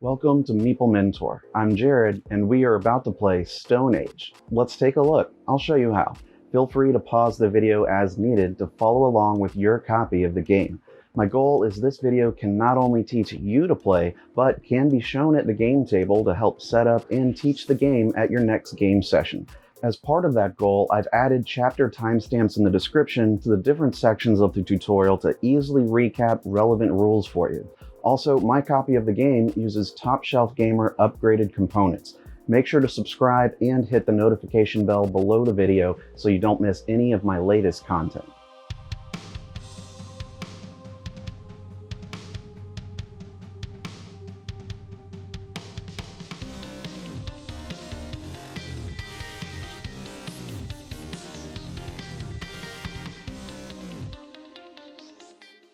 Welcome to Meeple Mentor. I'm Jared, and we are about to play Stone Age. Let's take a look. I'll show you how. Feel free to pause the video as needed to follow along with your copy of the game. My goal is this video can not only teach you to play, but can be shown at the game table to help set up and teach the game at your next game session. As part of that goal, I've added chapter timestamps in the description to the different sections of the tutorial to easily recap relevant rules for you. Also, my copy of the game uses Top Shelf Gamer upgraded components. Make sure to subscribe and hit the notification bell below the video so you don't miss any of my latest content.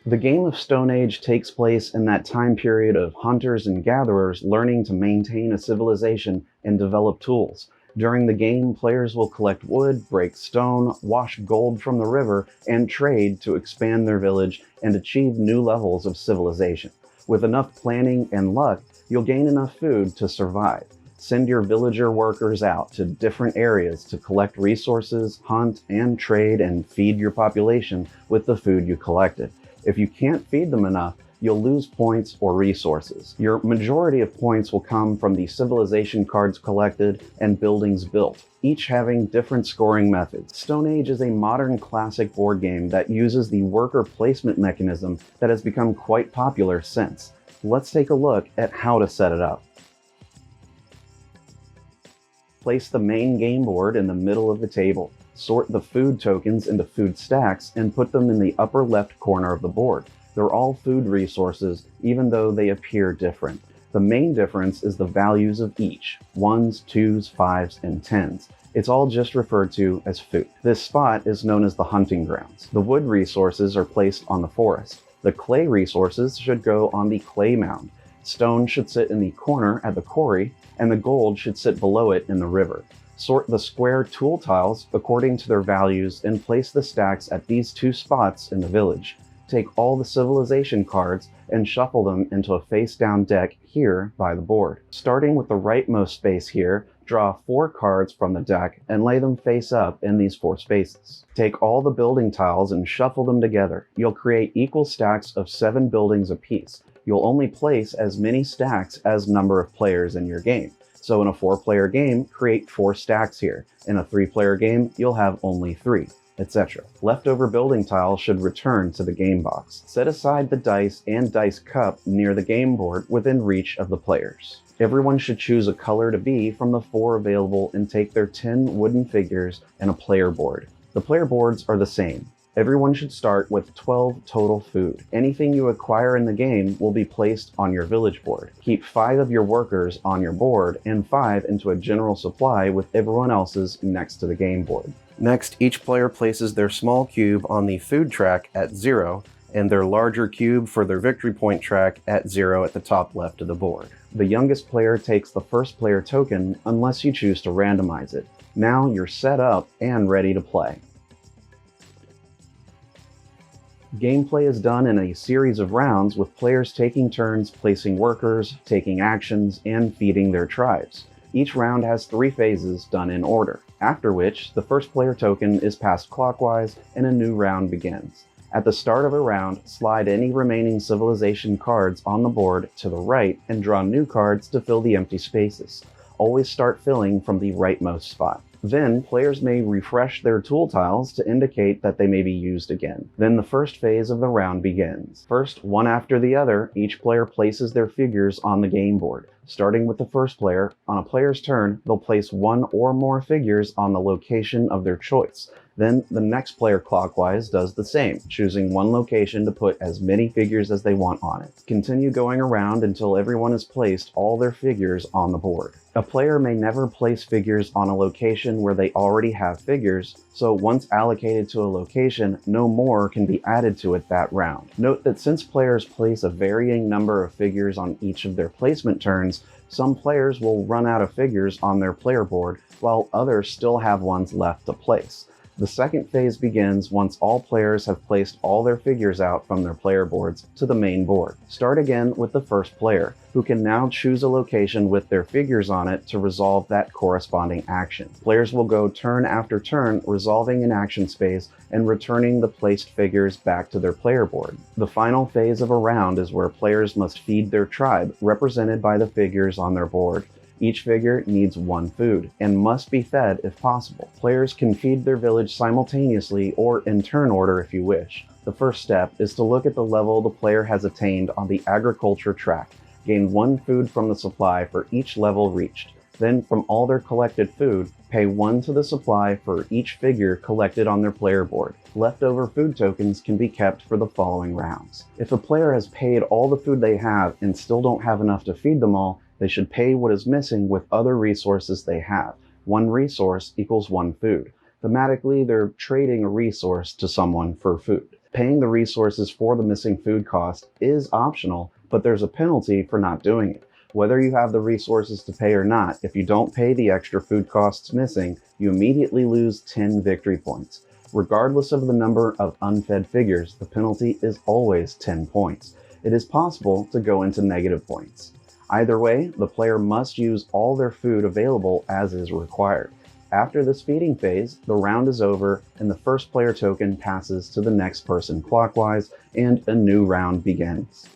The game of Stone Age takes place in that time period of hunters and gatherers learning to maintain a civilization and develop tools. During the game, players will collect wood, break stone, wash gold from the river, and trade to expand their village and achieve new levels of civilization. With enough planning and luck, you'll gain enough food to survive. Send your villager workers out to different areas to collect resources, hunt, and trade, and feed your population with the food you collected. If you can't feed them enough, you'll lose points or resources. Your majority of points will come from the civilization cards collected and buildings built, each having different scoring methods. Stone Age is a modern classic board game that uses the worker placement mechanism that has become quite popular since. Let's take a look at how to set it up. Place the main game board in the middle of the table. Sort the food tokens into food stacks and put them in the upper left corner of the board. They're all food resources, even though they appear different. The main difference is the values of each: 1s, 2s, 5s, and 10s. It's all just referred to as food. This spot is known as the hunting grounds. The wood resources are placed on the forest. The clay resources should go on the clay mound. Stone should sit in the corner at the quarry, and the gold should sit below it in the river. Sort the square tool tiles according to their values and place the stacks at these two spots in the village. Take all the civilization cards and shuffle them into a face-down deck here by the board. Starting with the rightmost space here, draw 4 cards from the deck and lay them face up in these 4 spaces. Take all the building tiles and shuffle them together. You'll create equal stacks of 7 buildings apiece. You'll only place as many stacks as number of players in your game. So in a 4-player game, create 4 stacks here. In a 3-player game, you'll have only 3, etc. Leftover building tiles should return to the game box. Set aside the dice and dice cup near the game board within reach of the players. Everyone should choose a color to be from the 4 available and take their 10 wooden figures and a player board. The player boards are the same. Everyone should start with 12 total food. Anything you acquire in the game will be placed on your village board. Keep 5 of your workers on your board and 5 into a general supply with everyone else's next to the game board. Next, each player places their small cube on the food track at 0 and their larger cube for their victory point track at 0 at the top left of the board. The youngest player takes the first player token unless you choose to randomize it. Now you're set up and ready to play. Gameplay is done in a series of rounds with players taking turns placing workers, taking actions, and feeding their tribes. Each round has 3 phases done in order, after which the first player token is passed clockwise and a new round begins. At the start of a round, slide any remaining civilization cards on the board to the right and draw new cards to fill the empty spaces. Always start filling from the rightmost spot. Then, players may refresh their tool tiles to indicate that they may be used again. Then the first phase of the round begins. First, one after the other, each player places their figures on the game board. Starting with the first player, on a player's turn, they'll place 1 or more figures on the location of their choice. Then the next player clockwise does the same, choosing 1 location to put as many figures as they want on it. Continue going around until everyone has placed all their figures on the board. A player may never place figures on a location where they already have figures, so once allocated to a location, no more can be added to it that round. Note that since players place a varying number of figures on each of their placement turns, some players will run out of figures on their player board, while others still have ones left to place. The second phase begins once all players have placed all their figures out from their player boards to the main board. Start again with the first player, who can now choose a location with their figures on it to resolve that corresponding action. Players will go turn after turn, resolving an action space and returning the placed figures back to their player board. The final phase of a round is where players must feed their tribe, represented by the figures on their board. Each figure needs one food, and must be fed if possible. Players can feed their village simultaneously or in turn order if you wish. The first step is to look at the level the player has attained on the agriculture track. Gain one food from the supply for each level reached. Then, from all their collected food, pay one to the supply for each figure collected on their player board. Leftover food tokens can be kept for the following rounds. If a player has paid all the food they have and still don't have enough to feed them all, they should pay what is missing with other resources they have. One resource equals one food. Thematically, they're trading a resource to someone for food. Paying the resources for the missing food cost is optional, but there's a penalty for not doing it. Whether you have the resources to pay or not, if you don't pay the extra food costs missing, you immediately lose 10 victory points. Regardless of the number of unfed figures, the penalty is always 10 points. It is possible to go into negative points. Either way, the player must use all their food available as is required. After this feeding phase, the round is over and the first player token passes to the next person clockwise and a new round begins.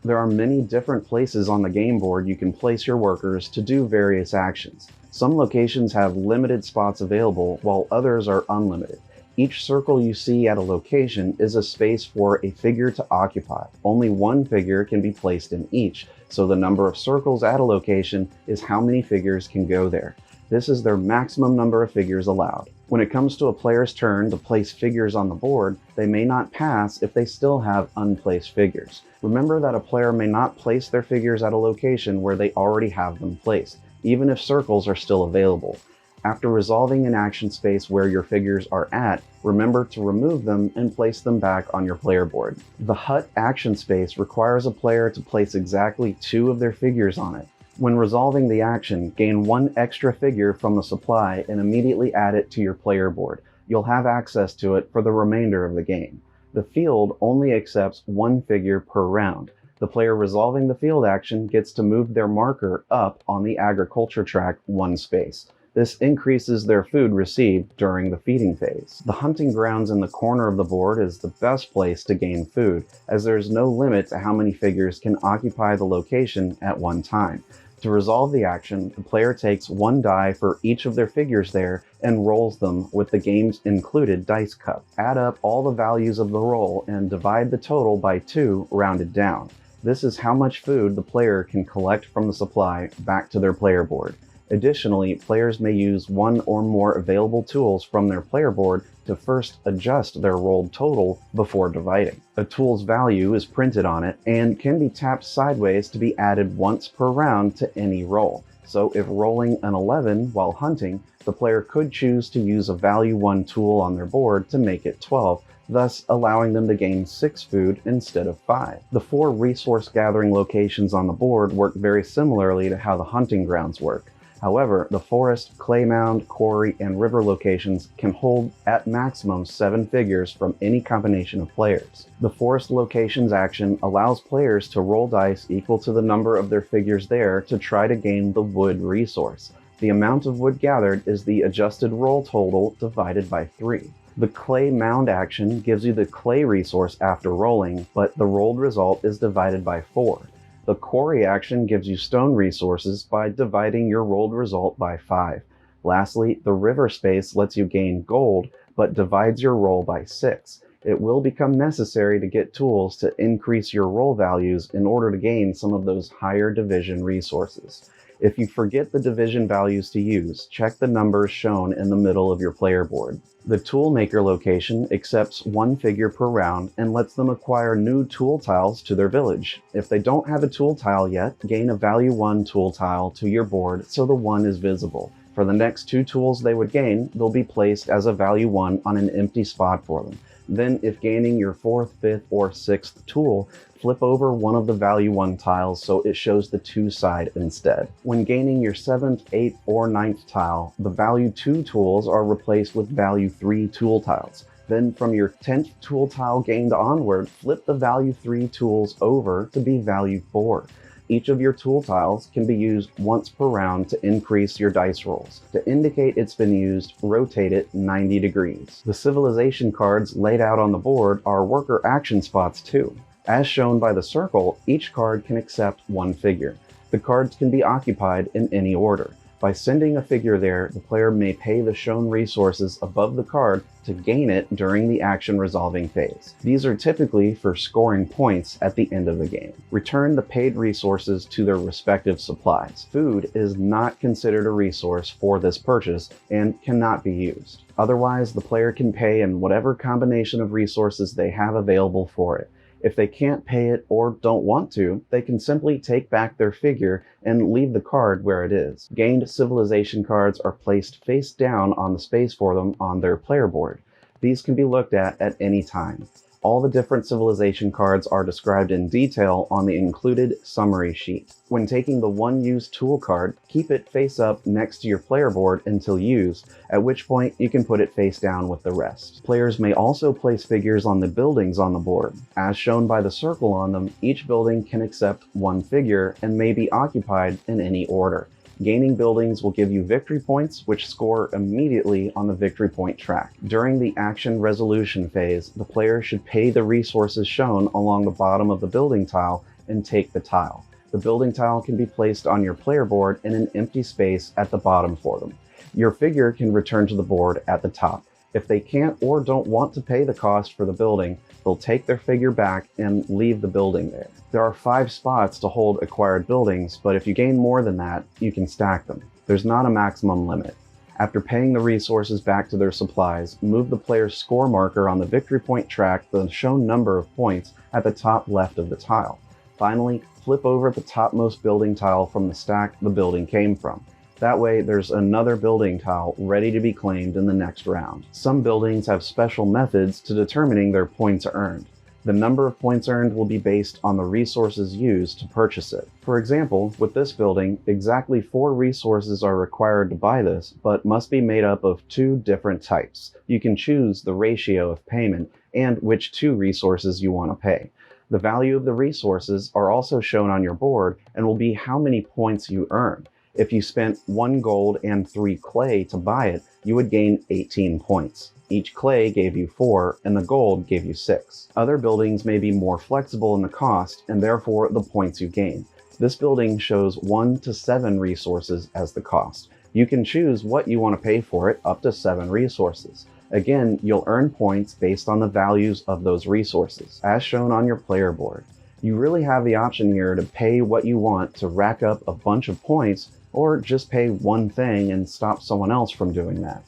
There are many different places on the game board you can place your workers to do various actions. Some locations have limited spots available while others are unlimited. Each circle you see at a location is a space for a figure to occupy. Only one figure can be placed in each, so the number of circles at a location is how many figures can go there. This is their maximum number of figures allowed. When it comes to a player's turn to place figures on the board, they may not pass if they still have unplaced figures. Remember that a player may not place their figures at a location where they already have them placed, even if circles are still available. After resolving an action space where your figures are at, remember to remove them and place them back on your player board. The hut action space requires a player to place exactly 2 of their figures on it. When resolving the action, gain 1 extra figure from the supply and immediately add it to your player board. You'll have access to it for the remainder of the game. The field only accepts 1 figure per round. The player resolving the field action gets to move their marker up on the agriculture track 1 space. This increases their food received during the feeding phase. The hunting grounds in the corner of the board is the best place to gain food, as there is no limit to how many figures can occupy the location at one time. To resolve the action, the player takes 1 die for each of their figures there and rolls them with the game's included dice cup. Add up all the values of the roll and divide the total by 2 rounded down. This is how much food the player can collect from the supply back to their player board. Additionally, players may use 1 or more available tools from their player board to first adjust their rolled total before dividing. A tool's value is printed on it and can be tapped sideways to be added once per round to any roll. So if rolling an 11 while hunting, the player could choose to use a value 1 tool on their board to make it 12, thus allowing them to gain 6 food instead of 5. The 4 resource gathering locations on the board work very similarly to how the hunting grounds work. However, the forest, clay mound, quarry, and river locations can hold at maximum 7 figures from any combination of players. The forest locations action allows players to roll dice equal to the number of their figures there to try to gain the wood resource. The amount of wood gathered is the adjusted roll total divided by 3. The clay mound action gives you the clay resource after rolling, but the rolled result is divided by 4. The quarry action gives you stone resources by dividing your rolled result by 5. Lastly, the river space lets you gain gold, but divides your roll by 6. It will become necessary to get tools to increase your roll values in order to gain some of those higher division resources. If you forget the division values to use, check the numbers shown in the middle of your player board. The Toolmaker location accepts 1 figure per round and lets them acquire new tool tiles to their village. If they don't have a tool tile yet, gain a value 1 tool tile to your board so the 1 is visible. For the next 2 tools they would gain, they'll be placed as a value 1 on an empty spot for them. Then, if gaining your 4th, 5th, or 6th tool, flip over one of the value 1 tiles so it shows the 2 side instead. When gaining your 7th, 8th, or 9th tile, the value 2 tools are replaced with value 3 tool tiles. Then from your 10th tool tile gained onward, flip the value 3 tools over to be value 4. Each of your tool tiles can be used once per round to increase your dice rolls. To indicate it's been used, rotate it 90 degrees. The civilization cards laid out on the board are worker action spots too. As shown by the circle, each card can accept one figure. The cards can be occupied in any order. By sending a figure there, the player may pay the shown resources above the card to gain it during the action resolving phase. These are typically for scoring points at the end of the game. Return the paid resources to their respective supplies. Food is not considered a resource for this purchase and cannot be used. Otherwise, the player can pay in whatever combination of resources they have available for it. If they can't pay it or don't want to, they can simply take back their figure and leave the card where it is. Gained civilization cards are placed face down on the space for them on their player board. These can be looked at any time. All the different civilization cards are described in detail on the included summary sheet. When taking the one used tool card, keep it face up next to your player board until used, at which point you can put it face down with the rest. Players may also place figures on the buildings on the board. As shown by the circle on them, each building can accept one figure and may be occupied in any order. Gaining buildings will give you victory points, which score immediately on the victory point track. During the action resolution phase, the player should pay the resources shown along the bottom of the building tile and take the tile. The building tile can be placed on your player board in an empty space at the bottom for them. Your figure can return to the board at the top. If they can't or don't want to pay the cost for the building, they'll take their figure back and leave the building there. There are 5 spots to hold acquired buildings, but if you gain more than that, you can stack them. There's not a maximum limit. After paying the resources back to their supplies, move the player's score marker on the victory point track to the shown number of points at the top left of the tile. Finally, flip over the topmost building tile from the stack the building came from. That way, there's another building tile ready to be claimed in the next round. Some buildings have special methods to determining their points earned. The number of points earned will be based on the resources used to purchase it. For example, with this building, exactly 4 resources are required to buy this, but must be made up of 2 different types. You can choose the ratio of payment and which 2 resources you want to pay. The value of the resources are also shown on your board and will be how many points you earn. If you spent 1 gold and 3 clay to buy it, you would gain 18 points. Each clay gave you 4, and the gold gave you 6. Other buildings may be more flexible in the cost, and therefore the points you gain. This building shows 1 to 7 resources as the cost. You can choose what you want to pay for it, up to 7 resources. Again, you'll earn points based on the values of those resources, as shown on your player board. You really have the option here to pay what you want to rack up a bunch of points, or just pay one thing and stop someone else from doing that.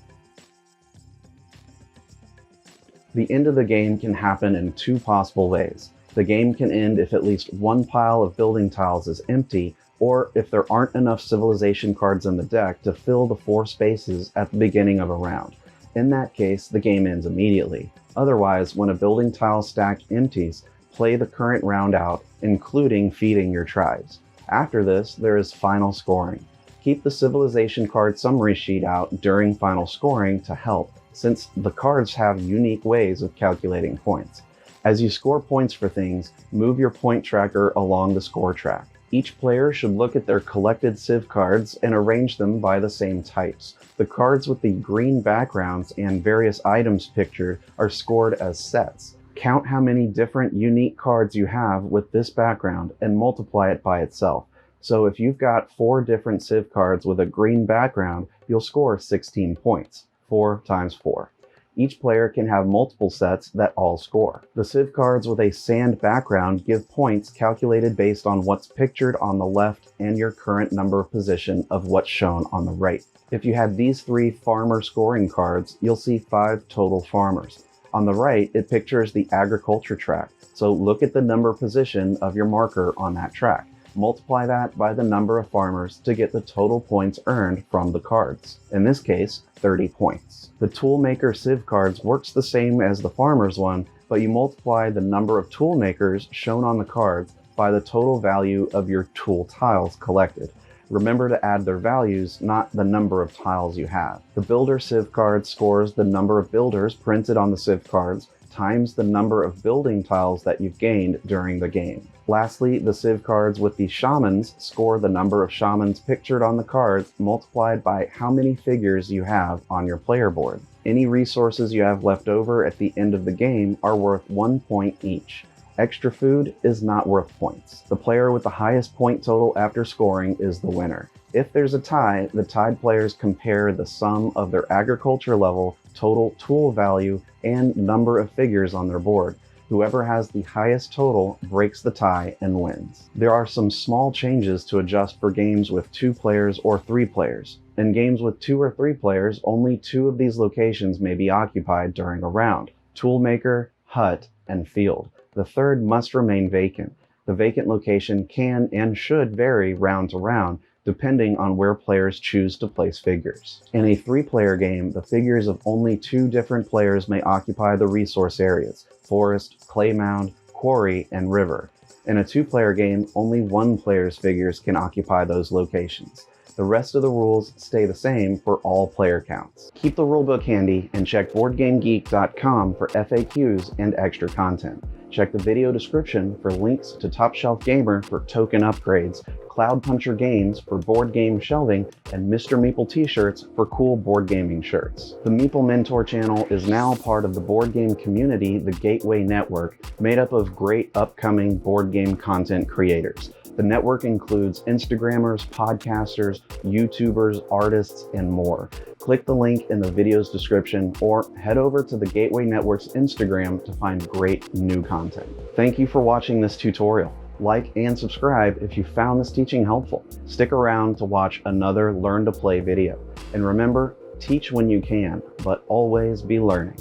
The end of the game can happen in 2 possible ways. The game can end if at least 1 pile of building tiles is empty, or if there aren't enough civilization cards in the deck to fill the 4 spaces at the beginning of a round. In that case, the game ends immediately. Otherwise, when a building tile stack empties, play the current round out, including feeding your tribes. After this, there is final scoring. Keep the civilization card summary sheet out during final scoring to help, since the cards have unique ways of calculating points. As you score points for things, move your point tracker along the score track. Each player should look at their collected civ cards and arrange them by the same types. The cards with the green backgrounds and various items pictured are scored as sets. Count how many different unique cards you have with this background and multiply it by itself. So if you've got 4 different civ cards with a green background, you'll score 16 points. 4 times 4. Each player can have multiple sets that all score. The civ cards with a sand background give points calculated based on what's pictured on the left and your current number position of what's shown on the right. If you have these 3 farmer scoring cards, you'll see 5 total farmers. On the right, it pictures the agriculture track, so look at the number position of your marker on that track. Multiply that by the number of farmers to get the total points earned from the cards. In this case, 30 points. The Toolmaker Civ cards works the same as the farmer's one, but you multiply the number of tool makers shown on the cards by the total value of your tool tiles collected. Remember to add their values, not the number of tiles you have. The Builder Civ card scores the number of builders printed on the Civ cards times the number of building tiles that you've gained during the game. Lastly, the Civ cards with the Shamans score the number of Shamans pictured on the cards multiplied by how many figures you have on your player board. Any resources you have left over at the end of the game are worth 1 point each. Extra food is not worth points. The player with the highest point total after scoring is the winner. If there's a tie, the tied players compare the sum of their agriculture level, total tool value, and number of figures on their board. Whoever has the highest total breaks the tie and wins. There are some small changes to adjust for games with 2 players or 3 players. In games with 2 or 3 players, only 2 of these locations may be occupied during a round: Toolmaker, Hut, and Field. The third must remain vacant. The vacant location can and should vary round to round, depending on where players choose to place figures. In a 3-player game, the figures of only 2 different players may occupy the resource areas: forest, clay mound, quarry, and river. In a 2-player game, only 1 player's figures can occupy those locations. The rest of the rules stay the same for all player counts. Keep the rulebook handy and check BoardGameGeek.com for FAQs and extra content. Check the video description for links to Top Shelf Gamer for token upgrades, Cloud Puncher Games for board game shelving, and Mr. Meeple t-shirts for cool board gaming shirts. The Meeple Mentor channel is now part of the board game community, the Gateway Network, made up of great upcoming board game content creators. The network includes Instagrammers, podcasters, YouTubers, artists, and more. Click the link in the video's description or head over to the Gateway Network's Instagram to find great new content. Thank you for watching this tutorial. Like and subscribe if you found this teaching helpful. Stick around to watch another Learn to Play video. And remember, teach when you can, but always be learning.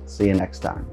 See you next time.